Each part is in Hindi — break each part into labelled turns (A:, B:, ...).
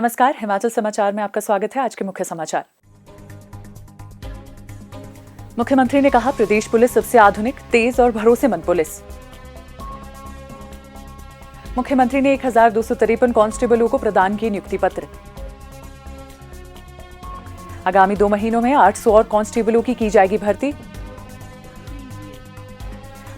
A: नमस्कार, हिमाचल समाचार में आपका स्वागत है। आज के मुख्य समाचार। मुख्यमंत्री ने कहा, प्रदेश पुलिस सबसे आधुनिक, तेज और भरोसेमंद पुलिस। मुख्यमंत्री ने 1253 कांस्टेबलों को प्रदान किए नियुक्ति पत्र। आगामी 2 महीनों में 800 और कांस्टेबलों की जाएगी भर्ती।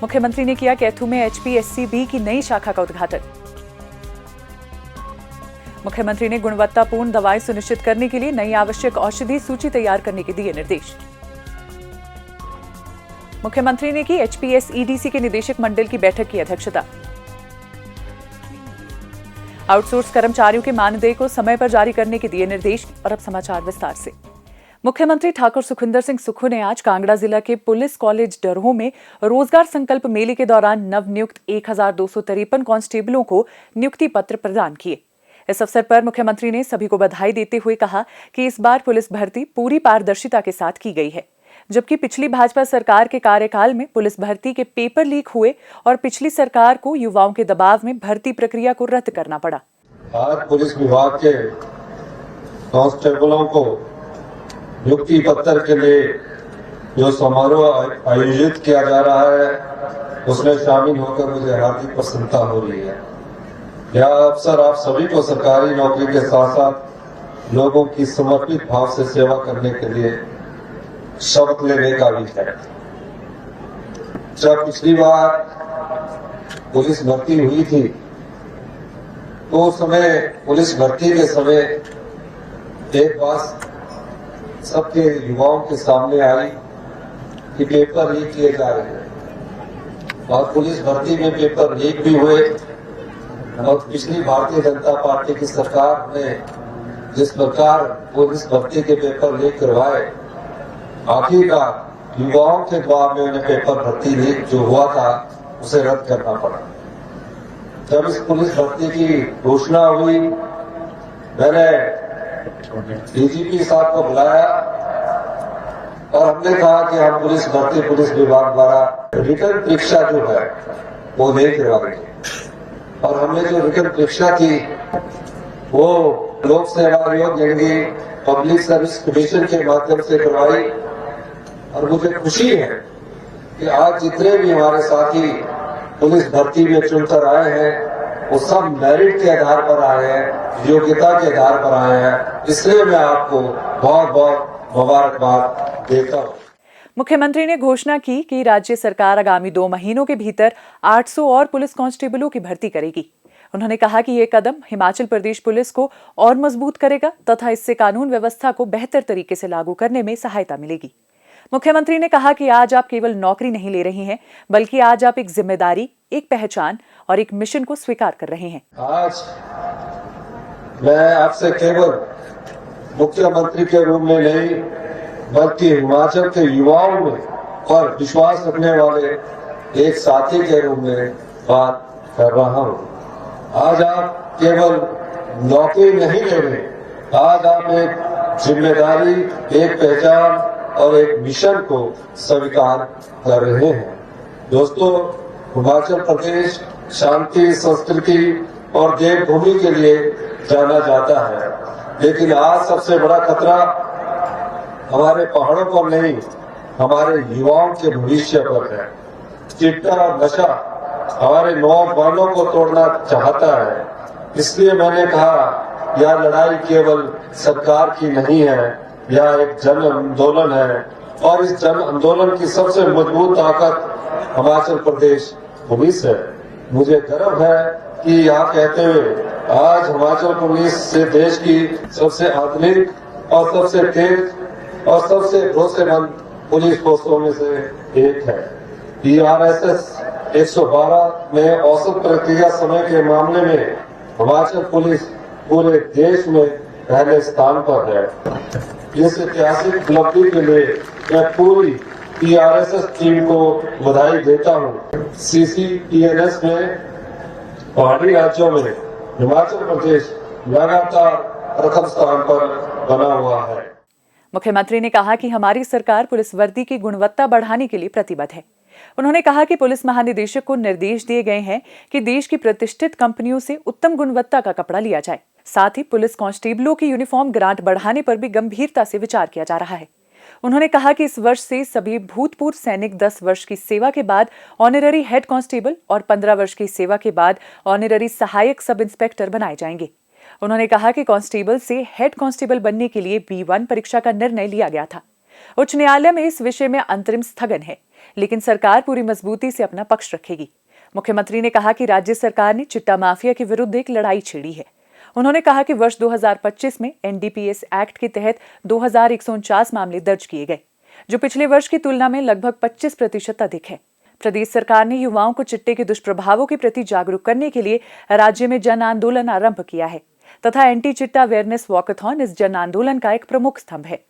A: मुख्यमंत्री ने किया कैथू में HPSC-B की नई शाखा का उद्घाटन। मुख्यमंत्री ने गुणवत्तापूर्ण दवाएं सुनिश्चित करने के लिए नई आवश्यक औषधि सूची तैयार करने के दिए निर्देश। मुख्यमंत्री ने की HPS-EDC के निदेशक मंडल की बैठक की अध्यक्षता। आउटसोर्स कर्मचारियों के मानदेय को समय पर जारी करने के दिए निर्देश। और अब समाचार विस्तार से। मुख्यमंत्री ठाकुर सुखविंदर सिंह सुक्खू ने आज कांगड़ा जिला के पुलिस कॉलेज डरोह में रोजगार संकल्प मेले के दौरान नवनियुक्त 1253 कांस्टेबलों को नियुक्ति पत्र प्रदान किए। इस अवसर पर मुख्यमंत्री ने सभी को बधाई देते हुए कहा कि इस बार पुलिस भर्ती पूरी पारदर्शिता के साथ की गई है, जबकि पिछली भाजपा सरकार के कार्यकाल में पुलिस भर्ती के पेपर लीक हुए और पिछली सरकार को युवाओं के दबाव में भर्ती प्रक्रिया को रद्द करना पड़ा।
B: आज पुलिस विभाग के कांस्टेबलों को नियुक्ति पत्र के लिए जो समारोह आयोजित किया जा रहा है, उसमें शामिल होकर मुझे हार्दिक प्रसन्नता हो रही है। यह अवसर आप सभी को सरकारी नौकरी के साथ साथ लोगों की समर्पित भाव से सेवा करने के लिए शपथ लेने का भी है। जब पिछली बार पुलिस भर्ती हुई थी तो उस समय पुलिस भर्ती के समय एक बात सबके युवाओं के सामने आई कि पेपर लीक किए जा रहे हैं, और पुलिस भर्ती में पेपर लीक भी हुए। और पिछली भारतीय जनता पार्टी की सरकार ने जिस प्रकार पुलिस भर्ती के पेपर लीक करवाए, आखिरकार युवाओं के दबाव में उन्हें पेपर भर्ती लीक जो हुआ था उसे रद्द करना पड़ा। जब इस पुलिस भर्ती की घोषणा हुई, मैंने DGP साहब को बुलाया और हमने कहा कि हम पुलिस विभाग द्वारा रिटर्न परीक्षा जो है वो नहीं करवाएंगे। और हमने जो रिटर्न परीक्षा थी वो लोक सेवा आयोग यानी पब्लिक सर्विस कमीशन के माध्यम से करवाई। और मुझे खुशी है कि आज जितने भी हमारे साथी पुलिस भर्ती में चुनकर आए हैं वो सब मेरिट के आधार पर आए हैं, योग्यता के आधार पर आए हैं। इसलिए मैं आपको बहुत बहुत मुबारकबाद देता हूँ।
A: मुख्यमंत्री ने घोषणा की कि राज्य सरकार आगामी 2 महीनों के भीतर 800 और पुलिस कांस्टेबलों की भर्ती करेगी। उन्होंने कहा कि ये कदम हिमाचल प्रदेश पुलिस को और मजबूत करेगा तथा इससे कानून व्यवस्था को बेहतर तरीके से लागू करने में सहायता मिलेगी। मुख्यमंत्री ने कहा कि आज आप केवल नौकरी नहीं ले रहे हैं, बल्कि आज आप एक जिम्मेदारी, एक पहचान और एक मिशन को स्वीकार कर रहे हैं।
B: आज मैं आपसे केवल मुख्यमंत्री के रूप में नहीं, बल्कि हिमाचल के युवाओं में पर विश्वास रखने वाले एक साथी के रूप में बात कर रहा हूँ। आज आप केवल नौकरी नहीं ले रहे, आज आप एक जिम्मेदारी, एक पहचान और एक मिशन को स्वीकार कर रहे हैं। दोस्तों, हिमाचल प्रदेश शांति, संस्कृति और देवभूमि के लिए जाना जाता है, लेकिन आज सबसे बड़ा खतरा हमारे पहाड़ों पर नहीं, हमारे युवाओं के भविष्य पर है। चिट्टा और नशा हमारे नौजवानों को तोड़ना चाहता है। इसलिए मैंने कहा यह लड़ाई केवल सरकार की नहीं है, यह एक जन आंदोलन है। और इस जन आंदोलन की सबसे मजबूत ताकत हिमाचल प्रदेश पुलिस है। मुझे गर्व है कि यहाँ कहते हुए आज हिमाचल पुलिस से देश की सबसे आधुनिक और सबसे तेज और सबसे भरोसेमंद पुलिस फोर्सों में से एक है। PRSS 112 में औसत प्रक्रिया समय के मामले में हिमाचल पुलिस पूरे देश में पहले स्थान पर है। इस ऐतिहासिक उपलब्धि के लिए मैं पूरी PRSS टीम को बधाई देता हूँ। CCTNS में पहाड़ी राज्यों में हिमाचल प्रदेश लगातार प्रथम स्थान पर बना हुआ है।
A: मुख्यमंत्री ने कहा कि हमारी सरकार पुलिस वर्दी की गुणवत्ता बढ़ाने के लिए प्रतिबद्ध है। उन्होंने कहा कि पुलिस महानिदेशक को निर्देश दिए गए हैं कि देश की प्रतिष्ठित कंपनियों से उत्तम गुणवत्ता का कपड़ा लिया जाए। साथ ही पुलिस कांस्टेबलों की यूनिफॉर्म ग्रांट बढ़ाने पर भी गंभीरता से विचार किया जा रहा है। उन्होंने कहा कि इस वर्ष से सभी भूतपूर्व सैनिक 10 वर्ष की सेवा के बाद ऑनररी हेड कांस्टेबल और 15 वर्ष की सेवा के बाद ऑनररी सहायक सब इंस्पेक्टर बनाए जाएंगे। उन्होंने कहा कि कांस्टेबल से हेड कांस्टेबल बनने के लिए B1 परीक्षा का निर्णय लिया गया था। उच्च न्यायालय में इस विषय में अंतरिम स्थगन है, लेकिन सरकार पूरी मजबूती से अपना पक्ष रखेगी। मुख्यमंत्री ने कहा कि राज्य सरकार ने चिट्टा माफिया के विरुद्ध एक लड़ाई छेड़ी है। उन्होंने कहा कि वर्ष 2025 में NDPS एक्ट के तहत 2149 मामले दर्ज किए गए, जो पिछले वर्ष की तुलना में लगभग 25% अधिक है। प्रदेश सरकार ने युवाओं को चिट्टे के दुष्प्रभावों के प्रति जागरूक करने के लिए राज्य में जन आंदोलन आरंभ किया है तथा एंटी चिट्टा अवेयरनेस वॉकथॉन इस जन आंदोलन का एक प्रमुख स्तंभ है।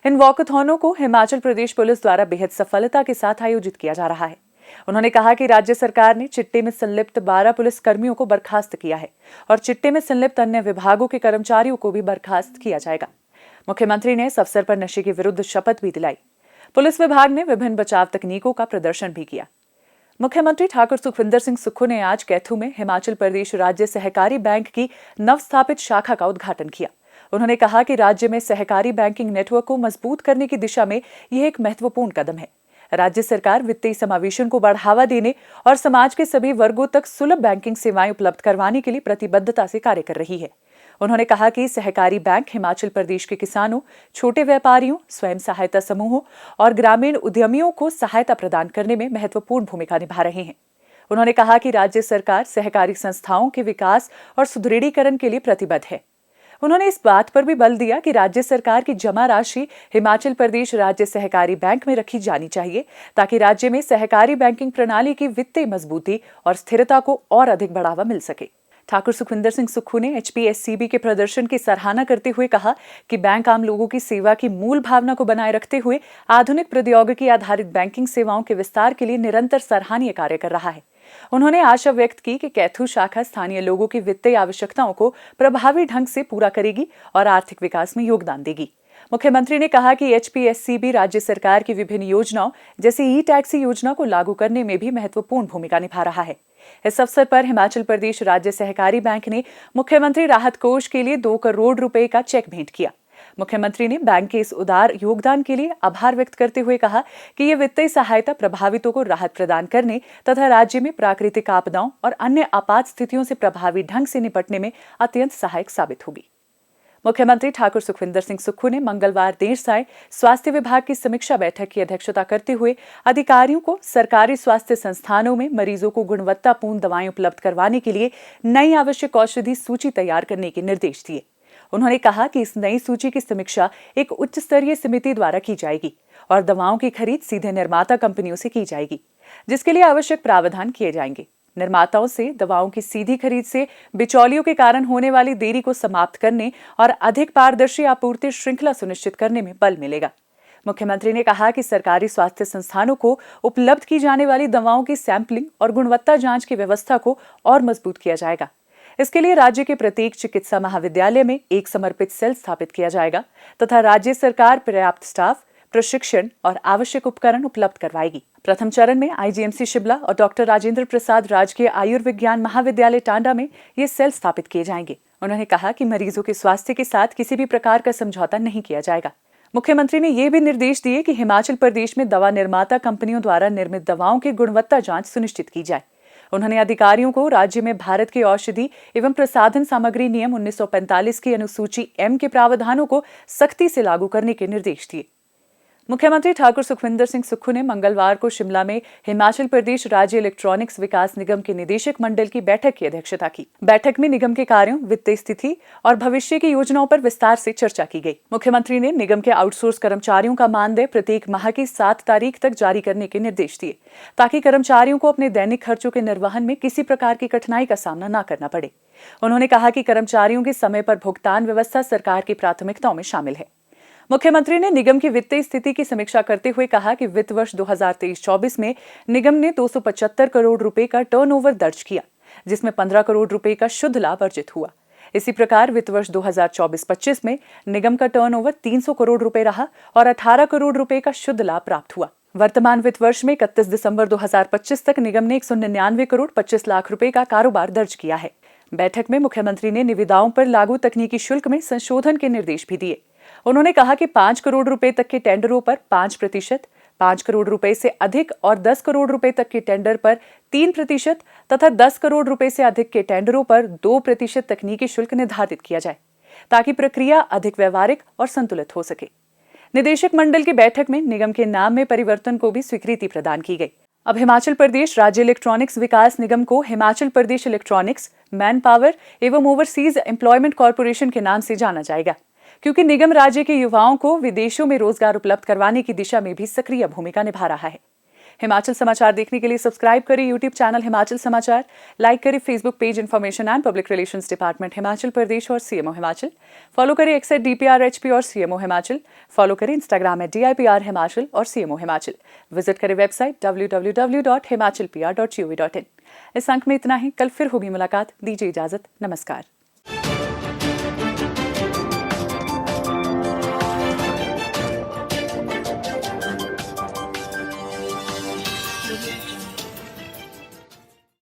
A: इन वॉकथॉनों को हिमाचल प्रदेश पुलिस द्वारा बेहद सफलता के साथ आयोजित किया जा रहा है। उन्होंने कहा कि राज्य सरकार ने चिट्टे में संलिप्त 12 पुलिस कर्मियों को बर्खास्त किया है और चिट्टे में संलिप्त अन्य विभागों के कर्मचारियों को भी बर्खास्त किया जाएगा। मुख्यमंत्री ने इस अवसर पर नशे के विरुद्ध शपथ भी दिलाई। पुलिस विभाग ने विभिन्न बचाव तकनीकों का प्रदर्शन भी किया। मुख्यमंत्री ठाकुर सुखविंदर सिंह सुक्खू ने आज कैथू में हिमाचल प्रदेश राज्य सहकारी बैंक की नवस्थापित शाखा का उद्घाटन किया। उन्होंने कहा कि राज्य में सहकारी बैंकिंग नेटवर्क को मजबूत करने की दिशा में यह एक महत्वपूर्ण कदम है। राज्य सरकार वित्तीय समावेशन को बढ़ावा देने और समाज के सभी वर्गों तक सुलभ बैंकिंग सेवाएं उपलब्ध करवाने के लिए प्रतिबद्धता से कार्य कर रही है। उन्होंने कहा कि सहकारी बैंक हिमाचल प्रदेश के किसानों, छोटे व्यापारियों, स्वयं सहायता समूहों और ग्रामीण उद्यमियों को सहायता प्रदान करने में महत्वपूर्ण भूमिका निभा रहे हैं। उन्होंने कहा कि राज्य सरकार सहकारी संस्थाओं के विकास और सुदृढ़ीकरण के लिए प्रतिबद्ध है। उन्होंने इस बात पर भी बल दिया कि राज्य सरकार की जमा राशि हिमाचल प्रदेश राज्य सहकारी बैंक में रखी जानी चाहिए, ताकि राज्य में सहकारी बैंकिंग प्रणाली की वित्तीय मजबूती और स्थिरता को और अधिक बढ़ावा मिल सके। ठाकुर सुखविंदर सिंह सुक्खू ने HPSCB के प्रदर्शन की सराहना करते हुए कहा कि बैंक आम लोगों की सेवा की मूल भावना को बनाए रखते हुए आधुनिक प्रौद्योगिकी आधारित बैंकिंग सेवाओं के विस्तार के लिए निरंतर सराहनीय कार्य कर रहा है। उन्होंने आशा व्यक्त की कि कैथू शाखा स्थानीय लोगों की वित्तीय आवश्यकताओं को प्रभावी ढंग से पूरा करेगी और आर्थिक विकास में योगदान देगी। मुख्यमंत्री ने कहा कि HPSCB राज्य सरकार की विभिन्न योजनाओं जैसे ई-टैक्सी योजना को लागू करने में भी महत्वपूर्ण भूमिका निभा रहा है। इस अवसर पर हिमाचल प्रदेश राज्य सहकारी बैंक ने मुख्यमंत्री राहत कोष के लिए 2 करोड़ रुपए का चेक भेंट किया। मुख्यमंत्री ने बैंक के इस उदार योगदान के लिए आभार व्यक्त करते हुए कहा कि ये वित्तीय सहायता प्रभावितों को राहत प्रदान करने तथा राज्य में प्राकृतिक आपदाओं और अन्य आपात स्थितियों से प्रभावी ढंग से निपटने में अत्यंत सहायक साबित होगी। मुख्यमंत्री ठाकुर सुखविंदर सिंह सुक्खू ने मंगलवार देर सायं स्वास्थ्य विभाग की समीक्षा बैठक की अध्यक्षता करते हुए अधिकारियों को सरकारी स्वास्थ्य संस्थानों में मरीजों को गुणवत्तापूर्ण दवाएं उपलब्ध करवाने के लिए नई आवश्यक औषधि सूची तैयार करने के निर्देश दिए। उन्होंने कहा कि इस नई सूची की समीक्षा एक उच्च स्तरीय समिति द्वारा की जाएगी और दवाओं की खरीद सीधे निर्माता कंपनियों से की जाएगी, जिसके लिए आवश्यक प्रावधान किए जाएंगे। निर्माताओं से दवाओं की सीधी खरीद से बिचौलियों के कारण होने वाली देरी को समाप्त करने और अधिक पारदर्शी आपूर्ति श्रृंखला सुनिश्चित करने में बल मिलेगा। मुख्यमंत्री ने कहा कि सरकारी स्वास्थ्य संस्थानों को उपलब्ध की जाने वाली दवाओं की सैंपलिंग और गुणवत्ता जांच की व्यवस्था को और मजबूत किया जाएगा। इसके लिए राज्य के प्रत्येक चिकित्सा महाविद्यालय में एक समर्पित सेल स्थापित किया जाएगा तथा राज्य सरकार पर्याप्त स्टाफ, प्रशिक्षण और आवश्यक उपकरण उपलब्ध करवाएगी। प्रथम चरण में IGMC शिमला और डॉक्टर राजेंद्र प्रसाद राजकीय आयुर्विज्ञान महाविद्यालय टांडा में ये सेल स्थापित किए जाएंगे। उन्होंने कहा कि मरीजों के स्वास्थ्य के साथ किसी भी प्रकार का समझौता नहीं किया जाएगा। मुख्यमंत्री ने ये भी निर्देश दिए कि हिमाचल प्रदेश में दवा निर्माता कंपनियों द्वारा निर्मित दवाओं की गुणवत्ता जांच सुनिश्चित की जाए। उन्होंने अधिकारियों को राज्य में भारत के औषधि एवं प्रसाधन सामग्री नियम 1945 की अनुसूची M के प्रावधानों को सख्ती से लागू करने के निर्देश दिए। मुख्यमंत्री ठाकुर सुखविंदर सिंह सुक्खू ने मंगलवार को शिमला में हिमाचल प्रदेश राज्य इलेक्ट्रॉनिक्स विकास निगम के निदेशक मंडल की बैठक की अध्यक्षता की। बैठक में निगम के कार्यों, वित्तीय स्थिति और भविष्य की योजनाओं पर विस्तार से चर्चा की गई। मुख्यमंत्री ने निगम के आउटसोर्स कर्मचारियों का मानदेय प्रत्येक माह की 7 तारीख तक जारी करने के निर्देश दिए, ताकि कर्मचारियों को अपने दैनिक खर्चों के निर्वहन में किसी प्रकार की कठिनाई का सामना न करना पड़े। उन्होंने कहा कि कर्मचारियों के समय पर भुगतान व्यवस्था सरकार की प्राथमिकताओं में शामिल है। मुख्यमंत्री ने निगम की वित्तीय स्थिति की समीक्षा करते हुए कहा कि वित्त वर्ष 2023-24 में निगम ने 275 करोड़ रुपए का टर्नओवर दर्ज किया, जिसमें 15 करोड़ रुपए का शुद्ध लाभ अर्जित हुआ। इसी प्रकार वित्त वर्ष 2024-25 में निगम का टर्नओवर 300 करोड़ रुपए रहा और 18 करोड़ रुपए का शुद्ध लाभ प्राप्त हुआ। वर्तमान वित्त वर्ष में 31 दिसंबर 2025 तक निगम ने 199 करोड़ 25 लाख रुपए का कारोबार दर्ज किया है। बैठक में मुख्यमंत्री ने निविदाओं पर लागू तकनीकी शुल्क में संशोधन के निर्देश भी दिए। उन्होंने कहा कि 5 करोड़ रुपए तक के टेंडरों पर 5%, 5 करोड़ रुपए से अधिक और 10 करोड़ रुपए तक के टेंडर पर 3% तथा 10 करोड़ रुपए से अधिक के टेंडरों पर 2% तकनीकी शुल्क निर्धारित किया जाए, ताकि प्रक्रिया अधिक व्यवहारिक और संतुलित हो सके। निदेशक मंडल की बैठक में निगम के नाम में परिवर्तन को भी स्वीकृति प्रदान की गई। अब हिमाचल प्रदेश राज्य इलेक्ट्रॉनिक्स विकास निगम को Himachal Pradesh electronics, man power एवं ओवरसीज एम्प्लॉयमेंट कॉर्पोरेशन के नाम से जाना जाएगा, क्योंकि निगम राज्य के युवाओं को विदेशों में रोजगार उपलब्ध करवाने की दिशा में भी सक्रिय भूमिका निभा रहा है। हिमाचल समाचार देखने के लिए सब्सक्राइब करें यूट्यूब चैनल हिमाचल समाचार, लाइक करें Facebook page information and public relations department Himachal Pradesh और सीएमओ हिमाचल, फॉलो करें एक्स @DPRHP और सीएमओ हिमाचल, फॉलो करें इंस्टाग्राम @DIPR हिमाचल और सीएमओ हिमाचल, विजिट करें वेबसाइट www.himachalpr.gov.in। इस अंक में इतना ही, कल फिर होगी मुलाकात। दीजिए इजाजत, नमस्कार।